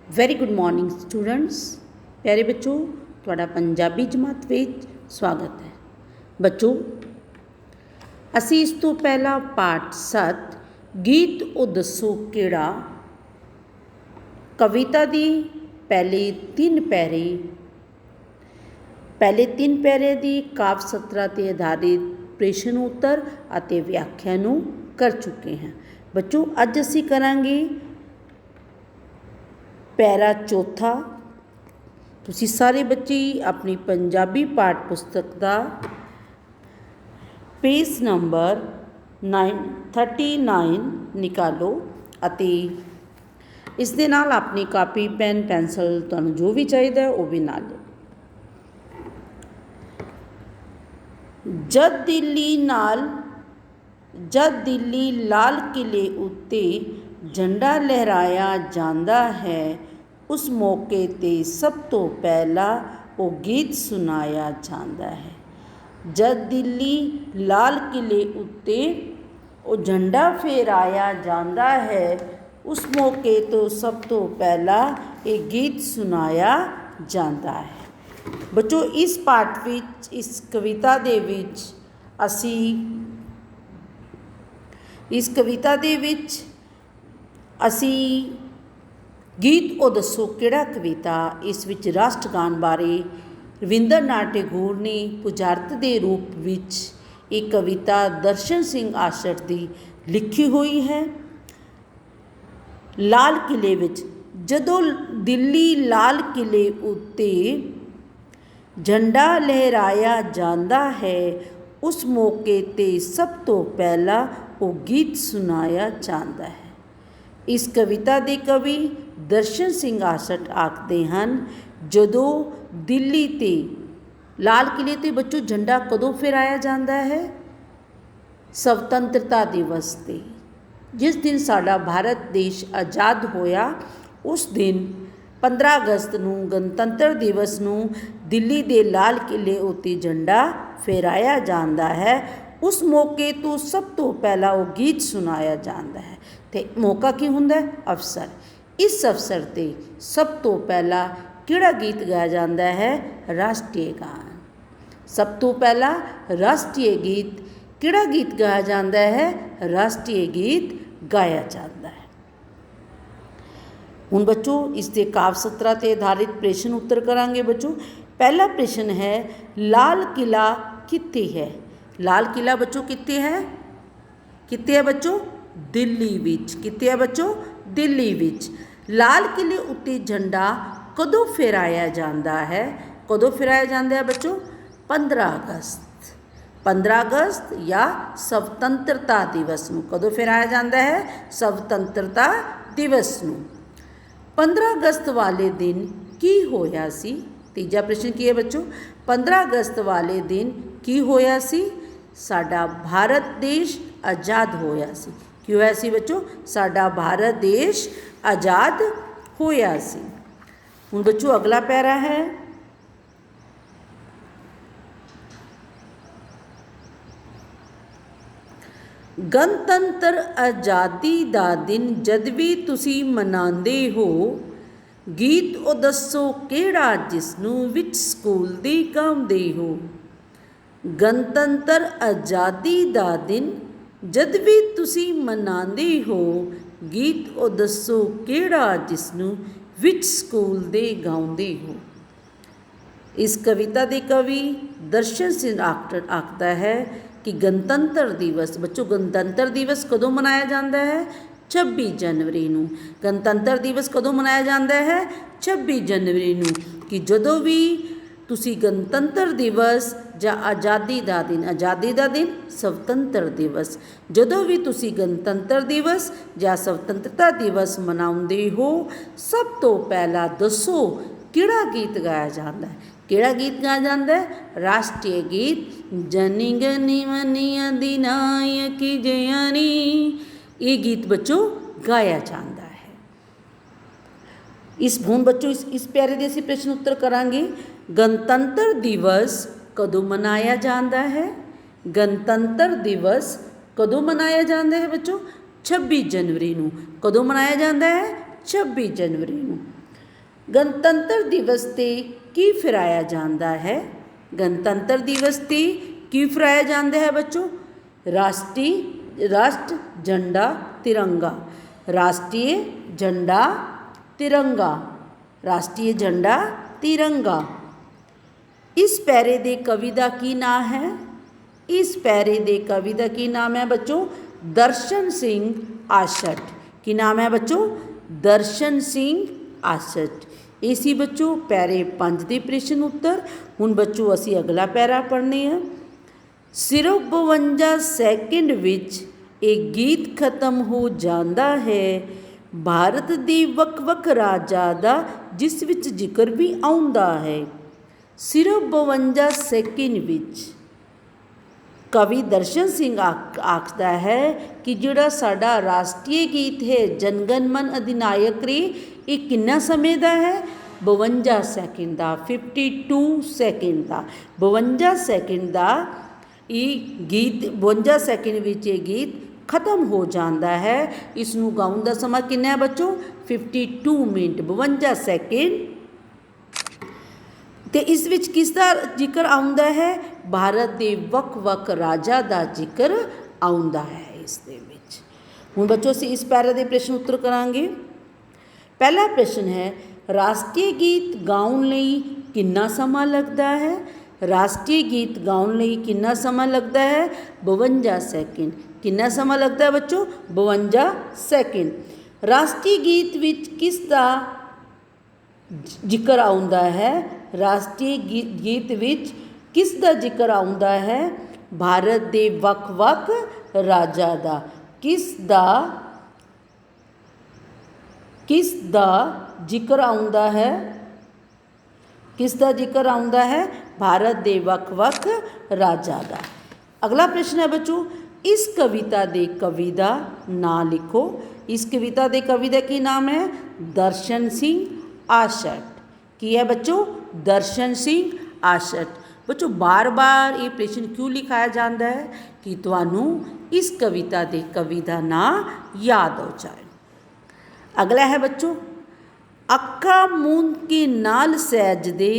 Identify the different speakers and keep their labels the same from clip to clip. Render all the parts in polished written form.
Speaker 1: Very good morning students. ਪਿਆਰੇ ਬੱਚੋ, ਤੁਹਾਡਾ ਪੰਜਾਬੀ ਜਮਾਤ ਵਿੱਚ ਸਵਾਗਤ ਹੈ। ਬੱਚੋ, ਅਸੀਂ ਇਸ ਤੋਂ ਪਹਿਲਾਂ ਪਾਠ 7 ਗੀਤ ਉਹ ਦੱਸੋ ਕਿਹੜਾ ਕਵਿਤਾ ਦੀ ਪਹਿਲੇ ਤਿੰਨ ਪੈਰੇ ਦੀ ਕਾਵ ਸਤਰਾਂ 'ਤੇ ਆਧਾਰਿਤ ਪ੍ਰਸ਼ਨ ਉੱਤਰ ਅਤੇ ਵਿਆਖਿਆ ਨੂੰ ਕਰ ਚੁੱਕੇ ਹਾਂ। ਬੱਚੋ, ਅੱਜ ਅਸੀਂ ਕਰਾਂਗੇ ਪੈਰਾ ਚੌਥਾ। ਤੁਸੀਂ ਸਾਰੇ ਬੱਚੇ ਆਪਣੀ ਪੰਜਾਬੀ ਪਾਠ ਪੁਸਤਕ ਦਾ ਪੇਜ ਨੰਬਰ 39 ਨਿਕਾਲੋ ਅਤੇ ਇਸ ਦੇ ਨਾਲ ਆਪਣੀ ਕਾਪੀ ਪੈਨ ਪੈਨਸਲ ਤੁਹਾਨੂੰ ਜੋ ਵੀ ਚਾਹੀਦਾ ਉਹ ਵੀ ਨਾਲ ਲਓ। ਜਦ ਦਿੱਲੀ ਲਾਲ ਕਿਲੇ ਉੱਤੇ ਝੰਡਾ ਲਹਿਰਾਇਆ ਜਾਂਦਾ ਹੈ, ਉਸ ਮੌਕੇ 'ਤੇ ਸਭ ਤੋਂ ਪਹਿਲਾਂ ਉਹ ਗੀਤ ਸੁਣਾਇਆ ਜਾਂਦਾ ਹੈ। ਜਦ ਦਿੱਲੀ ਲਾਲ ਕਿਲੇ ਉੱਤੇ ਉਹ ਝੰਡਾ ਫਹਿਰਾਇਆ ਜਾਂਦਾ ਹੈ, ਉਸ ਮੌਕੇ ਤੋਂ ਸਭ ਤੋਂ ਪਹਿਲਾਂ ਇਹ ਗੀਤ ਸੁਣਾਇਆ ਜਾਂਦਾ ਹੈ। ਬੱਚੋ, ਇਸ ਪਾਠ ਵਿੱਚ, ਇਸ ਕਵਿਤਾ ਦੇ ਵਿੱਚ ਅਸੀਂ ਗੀਤ ਉਹ ਦੱਸੋ ਕਿਹੜਾ ਕਵਿਤਾ, ਇਸ ਵਿੱਚ ਰਾਸ਼ਟਰਗਾਨ ਬਾਰੇ ਰਵਿੰਦਰਨਾਥ ਟੈਗੋਰ ਨੇ ਪੁਜਾਰਤ ਦੇ ਰੂਪ ਵਿੱਚ ਇਹ ਕਵਿਤਾ ਦਰਸ਼ਨ ਸਿੰਘ ਆਸ਼ਟ ਦੀ ਲਿਖੀ ਹੋਈ ਹੈ। ਲਾਲ ਕਿਲੇ ਵਿੱਚ, ਜਦੋਂ ਦਿੱਲੀ ਲਾਲ ਕਿਲੇ ਉੱਤੇ ਝੰਡਾ ਲਹਿਰਾਇਆ ਜਾਂਦਾ ਹੈ, ਉਸ ਮੌਕੇ 'ਤੇ ਸਭ ਤੋਂ ਪਹਿਲਾਂ ਉਹ ਗੀਤ ਸੁਣਾਇਆ ਜਾਂਦਾ ਹੈ। ਇਸ ਕਵਿਤਾ ਦੇ ਕਵੀ ਦਰਸ਼ਨ ਸਿੰਘ ਆਸ਼ਟ ਆਖਦੇ ਹਨ, ਜਦੋਂ ਦਿੱਲੀ 'ਤੇ ਲਾਲ ਕਿਲੇ 'ਤੇ ਬੱਚੋ ਝੰਡਾ ਕਦੋਂ ਫਹਿਰਾਇਆ ਜਾਂਦਾ ਹੈ? ਸੁਤੰਤਰਤਾ ਦਿਵਸ 'ਤੇ। ਜਿਸ ਦਿਨ ਸਾਡਾ ਭਾਰਤ ਦੇਸ਼ ਆਜ਼ਾਦ ਹੋਇਆ, ਉਸ ਦਿਨ 15 ਅਗਸਤ ਨੂੰ ਗਣਤੰਤਰ ਦਿਵਸ ਨੂੰ ਦਿੱਲੀ ਦੇ ਲਾਲ ਕਿਲੇ ਉੱਤੇ ਝੰਡਾ ਫਹਿਰਾਇਆ ਜਾਂਦਾ ਹੈ। ਉਸ ਮੌਕੇ ਤੋਂ ਸਭ ਤੋਂ ਪਹਿਲਾਂ ਉਹ ਗੀਤ ਸੁਣਾਇਆ ਜਾਂਦਾ ਹੈ। ਅਤੇ ਮੌਕਾ ਕੀ ਹੁੰਦਾ ਹੈ? ਅਵਸਰ। ਇਸ ਅਵਸਰ 'ਤੇ ਸਭ ਤੋਂ ਪਹਿਲਾਂ ਕਿਹੜਾ ਗੀਤ ਗਾਇਆ ਜਾਂਦਾ ਹੈ? ਰਾਸ਼ਟਰੀ ਗਾਨ। ਸਭ ਤੋਂ ਪਹਿਲਾਂ ਰਾਸ਼ਟਰੀ ਗੀਤ, ਕਿਹੜਾ ਗੀਤ ਗਾਇਆ ਜਾਂਦਾ ਹੈ? ਰਾਸ਼ਟਰੀ ਗੀਤ ਗਾਇਆ ਜਾਂਦਾ ਹੈ। ਹੁਣ ਬੱਚੋ, ਇਸ ਦੇ ਕਾਵ ਸਤਰਾਂ 'ਤੇ ਆਧਾਰਿਤ ਪ੍ਰਸ਼ਨ ਉੱਤਰ ਕਰਾਂਗੇ। ਬੱਚੋ, ਪਹਿਲਾ ਪ੍ਰਸ਼ਨ ਹੈ, ਲਾਲ ਕਿਲਾ ਕਿੱਥੇ ਹੈ? ਲਾਲ ਕਿਲਾ ਬੱਚੋ ਕਿੱਥੇ ਹੈ? ਕਿੱਥੇ ਹੈ ਬੱਚੋ? ਦਿੱਲੀ ਵਿੱਚ। ਕਿੱਥੇ ਹੈ ਬੱਚੋ? ਦਿੱਲੀ ਵਿੱਚ। ਲਾਲ ਕਿਲੇ ਉੱਤੇ ਝੰਡਾ ਕਦੋਂ ਫਹਿਰਾਇਆ ਜਾਂਦਾ ਹੈ? ਕਦੋਂ ਫਹਿਰਾਇਆ ਜਾਂਦਾ ਹੈ ਬੱਚੋ? 15 ਅਗਸਤ। 15 ਅਗਸਤ ਜਾਂ ਸੁਤੰਤਰਤਾ ਦਿਵਸ ਨੂੰ। ਕਦੋਂ ਫਹਿਰਾਇਆ ਜਾਂਦਾ ਹੈ? ਸੁਤੰਤਰਤਾ ਦਿਵਸ ਨੂੰ। 15 ਅਗਸਤ ਵਾਲੇ ਦਿਨ ਕੀ ਹੋਇਆ ਸੀ? ਤੀਜਾ ਪ੍ਰਸ਼ਨ ਕੀ ਹੈ ਬੱਚੋ? 15 ਅਗਸਤ ਵਾਲੇ ਦਿਨ ਕੀ ਹੋਇਆ ਸੀ? ਸਾਡਾ ਭਾਰਤ ਦੇਸ਼ ਆਜ਼ਾਦ ਹੋਇਆ ਸੀ। ਕੀ ਹੋਇਆ ਸੀ ਬੱਚੋ? ਸਾਡਾ ਭਾਰਤ ਦੇਸ਼ ਆਜ਼ਾਦ ਹੋਇਆ ਸੀ। ਹੁਣ ਬੱਚੋ, ਅਗਲਾ ਪੈਰਾ ਹੈ, ਗਣਤੰਤਰ ਆਜ਼ਾਦੀ ਦਾ ਦਿਨ ਜਦ ਵੀ ਤੁਸੀਂ ਮਨਾਉਂਦੇ ਹੋ, ਗੀਤ ਉਹ ਦੱਸੋ ਕਿਹੜਾ ਜਿਸ ਨੂੰ ਵਿੱਚ ਸਕੂਲ ਦੀ ਗਾਉਂਦੇ ਹੋ। ਗਣਤੰਤਰ ਆਜ਼ਾਦੀ ਦਾ ਦਿਨ ਜਦ ਵੀ ਤੁਸੀਂ ਮਨਾਉਂਦੇ ਹੋ, ਗੀਤ ਉਹ ਦੱਸੋ ਕਿਹੜਾ ਜਿਸ ਨੂੰ ਵਿੱਚ ਸਕੂਲ ਦੇ ਗਾਉਂਦੇ ਹੋ। ਇਸ ਕਵਿਤਾ ਦੇ ਕਵੀ ਦਰਸ਼ਨ ਸਿੰਘ ਆਸ਼ਟ ਆਖਦਾ ਹੈ ਕਿ ਗਣਤੰਤਰ ਦਿਵਸ, ਬੱਚੋ ਗਣਤੰਤਰ ਦਿਵਸ ਕਦੋਂ ਮਨਾਇਆ ਜਾਂਦਾ ਹੈ? 26 ਜਨਵਰੀ ਨੂੰ। ਗਣਤੰਤਰ ਦਿਵਸ ਕਦੋਂ ਮਨਾਇਆ ਜਾਂਦਾ ਹੈ? 26 ਜਨਵਰੀ ਨੂੰ। ਕਿ ਜਦੋਂ ਵੀ ਤੁਸੀਂ ਗਣਤੰਤਰ ਦਿਵਸ ਜਾਂ ਆਜ਼ਾਦੀ ਦਾ ਦਿਨ ਸੁਤੰਤਰ ਦਿਵਸ, ਜਦੋਂ ਵੀ ਤੁਸੀਂ ਗਣਤੰਤਰ ਦਿਵਸ ਜਾਂ ਸੁਤੰਤਰਤਾ ਦਿਵਸ ਮਨਾਉਂਦੇ ਹੋ, ਸਭ ਤੋਂ ਪਹਿਲਾਂ ਦੱਸੋ ਕਿਹੜਾ ਗੀਤ ਗਾਇਆ ਜਾਂਦਾ ਹੈ? ਕਿਹੜਾ ਗੀਤ ਗਾਇਆ ਜਾਂਦਾ ਹੈ? ਰਾਸ਼ਟਰੀ ਗੀਤ, ਜਨੀ ਗਨੀ ਮਨੀ ਅਧਿਨਾਇਕ ਜਯਨੀ। ਇਹ ਗੀਤ ਬੱਚੋ ਗਾਇਆ ਜਾਂਦਾ ਹੈ। ਹੁਣ ਬੱਚੋ, ਇਸ ਪਿਆਰੇ ਦੇ ਅਸੀਂ ਪ੍ਰਸ਼ਨ ਉੱਤਰ ਕਰਾਂਗੇ। ਗਣਤੰਤਰ ਦਿਵਸ ਕਦੋਂ ਮਨਾਇਆ ਜਾਂਦਾ ਹੈ? ਗਣਤੰਤਰ ਦਿਵਸ ਕਦੋਂ ਮਨਾਇਆ ਜਾਂਦਾ ਹੈ ਬੱਚੋ? 26 ਜਨਵਰੀ ਨੂੰ। ਕਦੋਂ ਮਨਾਇਆ ਜਾਂਦਾ ਹੈ? 26 ਜਨਵਰੀ ਨੂੰ। ਗਣਤੰਤਰ ਦਿਵਸ 'ਤੇ ਕੀ ਫਹਿਰਾਇਆ ਜਾਂਦਾ ਹੈ? ਗਣਤੰਤਰ ਦਿਵਸ 'ਤੇ ਕੀ ਫਹਿਰਾਇਆ ਜਾਂਦਾ ਹੈ ਬੱਚੋ? राष्ट्र झंडा तिरंगा, राष्ट्रीय झंडा तिरंगा, राष्ट्रीय झंडा तिरंगा। इस पैरे दे कवि दा की नाम है? इस पैरे दे कवि दा की नाम है बच्चों? दर्शन सिंह आशट। की नाम है बच्चों? दर्शन सिंह आशट। ये सी बच्चों पैरे 5 दे प्रश्न उत्तर। हुण बच्चों असी अगला पैरा पढ़ने हैं। सिर्फ 52 सैकेंड विच एक गीत खत्म हो जाता है भारत दे वख-वख राजा दा जिस विच जिक्र भी आउंदा है। सिर्फ 52 सैकेंड विच कवि दर्शन सिंह आखदा है कि जिहड़ा साडा राष्ट्रीय गीत है जनगण मन अधिनायक रे ये किन्ना समय दा है? 52 सैकेंड का, 52 सैकेंड का, 52 सैकेंड का ये गीत 52 सैकेंड विच ये गीत खत्म हो जाता है। इसनू गाउन का समा किन्ना है बच्चों? 52 मिनट, 52 सैकेंड। तो इस विच किसका जिक्र आउंदा है? भारत के वख-वख राजा का जिक्र आउंदा है इस दे विच। हुण बच्चों असीं इस पैरे के प्रश्न उत्तर करांगे। पहला प्रश्न है राष्ट्रीय गीत गाउन लई किन्ना समा लगता है? राष्ट्रीय गीत गाउन लई किन्ना समा लगता है? 52 सैकेंड। किन्ना समा लगता है बच्चों? 52 सैकेंड। राष्ट्रीय गीत विच किसका जिक्र आउंदा है? राष्ट्रीय गीत विच किसका जिक्र आउंदा है? भारत के वख-वख राजा दा। किसदा जिक्र आउंदा है? किसका जिक्र आउंदा है? भारत के वख-वख राजा दा। अगला प्रश्न है बच्चों इस कविता के कवि का नाम लिखो। इस कविता के कवि का की नाम है? दर्शन सिंह आशट। की है बच्चों? दर्शन सिंह आशट। बच्चों बार बार ये प्रश्न क्यों लिखाया जाता है? कि तुहानू इस कविता के कवि का नाम याद हो जाए। अगला है बच्चों अक्खा मूंद के नाल सैजदे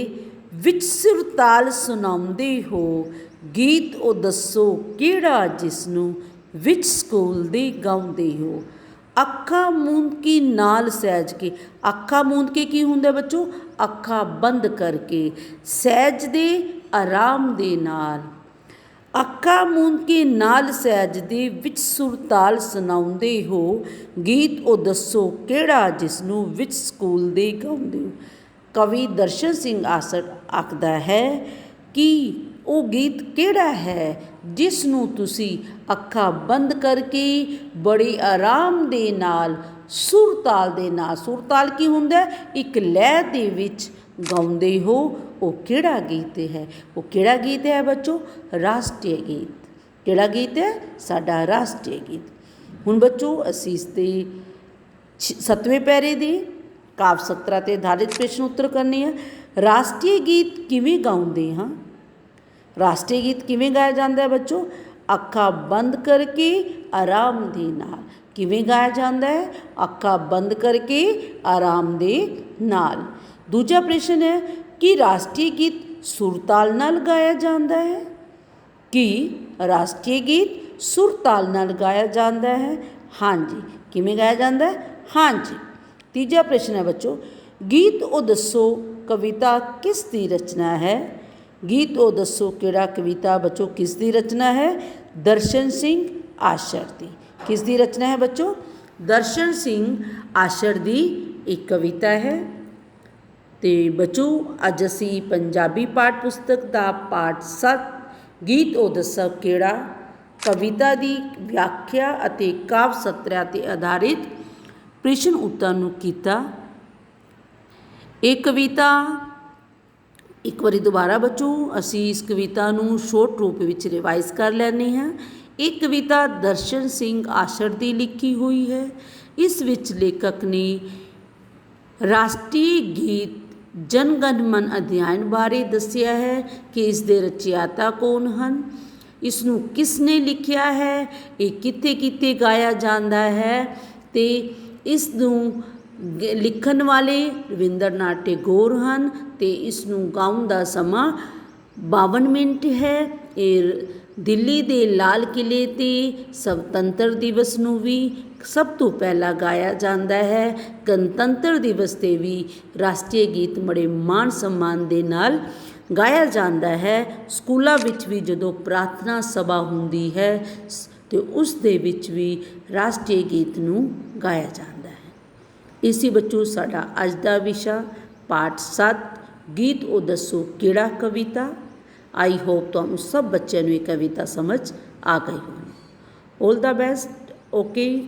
Speaker 1: विच सुरताल सुनाउंदे हो गीत ओ दसो किहड़ा जिसनू विच स्कूल दे गाउंदे हो। अक्खा मूंद के नाल सैज के, अक्खा मूंद के की हुंदा बच्चों? अक्खा बंद करके, सैज दे आराम दे नाल। अक्खा मूंद के नाल सैजदे विच सुरताल सुनाउंदे हो गीत ओ दसो किहड़ा जिसनू विच स्कूल दे गाउंदे हो। कवि दर्शन सिंह आशट आखदा है कि वो गीत किहड़ा है जिसनू तुसी अक्खा बंद करके बड़े आराम दे नाल सुरताल दे नाल, सुरताल की हुंदा है? एक लय दे विच गाउंदे हो। वो किहड़ा गीत है? वो किहड़ा गीत है बच्चों? राष्ट्रीय गीत। किहड़ा गीत है? साडा राष्ट्रीय गीत। हुण बच्चों असीं इसदे 7वें पैरे दे काव्य सत्रा ते आधारित प्रश्न उत्तर करने हैं। राष्ट्रीय गीत किवें गाउंदे हां? राष्ट्रीय गीत किवें गाया जाता है बच्चों? अक्खा बंद करके आराम दे नाल। किवें गाया जाता है? अक्खा बंद करके आराम दे नाल। दूजा प्रश्न है कि राष्ट्रीय गीत सुरताल नाल गाया जाता है? कि राष्ट्रीय गीत सुरताल नाल गाया जाता है? हाँ जी। किवें गाया जाता है? हाँ जी। तीजा प्रश्न है बच्चों गीत ओ दसो कविता किस दी रचना है? गीत ओ दसो किहड़ा कविता बच्चों किस दी रचना है? दर्शन सिंह आशट दी। किस दी रचना है बच्चों? दर्शन सिंह आशट दी एक कविता है। तो बच्चों अज असी पंजाबी पाठ पुस्तक का पाठ 7 गीत ओ दसो किहड़ा कविता की व्याख्या अते काव्य सत्रा ते आधारित प्रश्न उत्तर नूं कीता। एक कविता एक बारी दोबारा बच्चों असी इस कविता नूं शॉर्ट रूप विच रिवाइज कर लैने हैं। एक कविता दर्शन सिंह आशट की लिखी हुई है। इस विच लेखक ने राष्ट्रीय गीत जनगण मन अध्ययन बारे दस्सिया है कि इस दे रचयिता कौन हैं, इसनूं किसने लिखिया है, ये कित्थे कित्थे गाया जाता है, तो इसनूं ਲਿਖਣ ਵਾਲੇ ਰਵਿੰਦਰਨਾਥ ਟੈਗੋਰ ਹਨ ਅਤੇ ਇਸ ਨੂੰ ਗਾਉਣ ਦਾ ਸਮਾਂ 52 ਮਿੰਟ ਹੈ। ਇਹ ਦਿੱਲੀ ਦੇ ਲਾਲ ਕਿਲ੍ਹੇ 'ਤੇ ਸੁਤੰਤਰ ਦਿਵਸ ਨੂੰ ਵੀ ਸਭ ਤੋਂ ਪਹਿਲਾਂ ਗਾਇਆ ਜਾਂਦਾ ਹੈ। ਗਣਤੰਤਰ ਦਿਵਸ 'ਤੇ ਵੀ ਰਾਸ਼ਟਰੀ ਗੀਤ ਬੜੇ ਮਾਣ ਸਨਮਾਨ ਦੇ ਨਾਲ ਗਾਇਆ ਜਾਂਦਾ ਹੈ। ਸਕੂਲਾਂ ਵਿੱਚ ਵੀ ਜਦੋਂ ਪ੍ਰਾਰਥਨਾ ਸਭਾ ਹੁੰਦੀ ਹੈ ਅਤੇ ਉਸ ਦੇ ਵਿੱਚ ਵੀ ਰਾਸ਼ਟਰੀ ਗੀਤ ਨੂੰ ਗਾਇਆ ਜਾਂਦਾ ਹੈ। ਇਸੀ ਬੱਚੋ ਸਾਡਾ ਅੱਜ ਦਾ ਵਿਸ਼ਾ ਪਾਠ 7 ਗੀਤ ਉਹ ਦੱਸੋ ਕਿਹੜਾ ਕਵਿਤਾ। ਆਈ ਹੋਪ ਤੁਹਾਨੂੰ ਸਭ ਬੱਚਿਆਂ ਨੂੰ ਇਹ ਕਵਿਤਾ ਸਮਝ ਆ ਗਈ ਹੋਣੀ। ਆਲ ਦਾ ਬੈਸਟ। ਓਕੇ।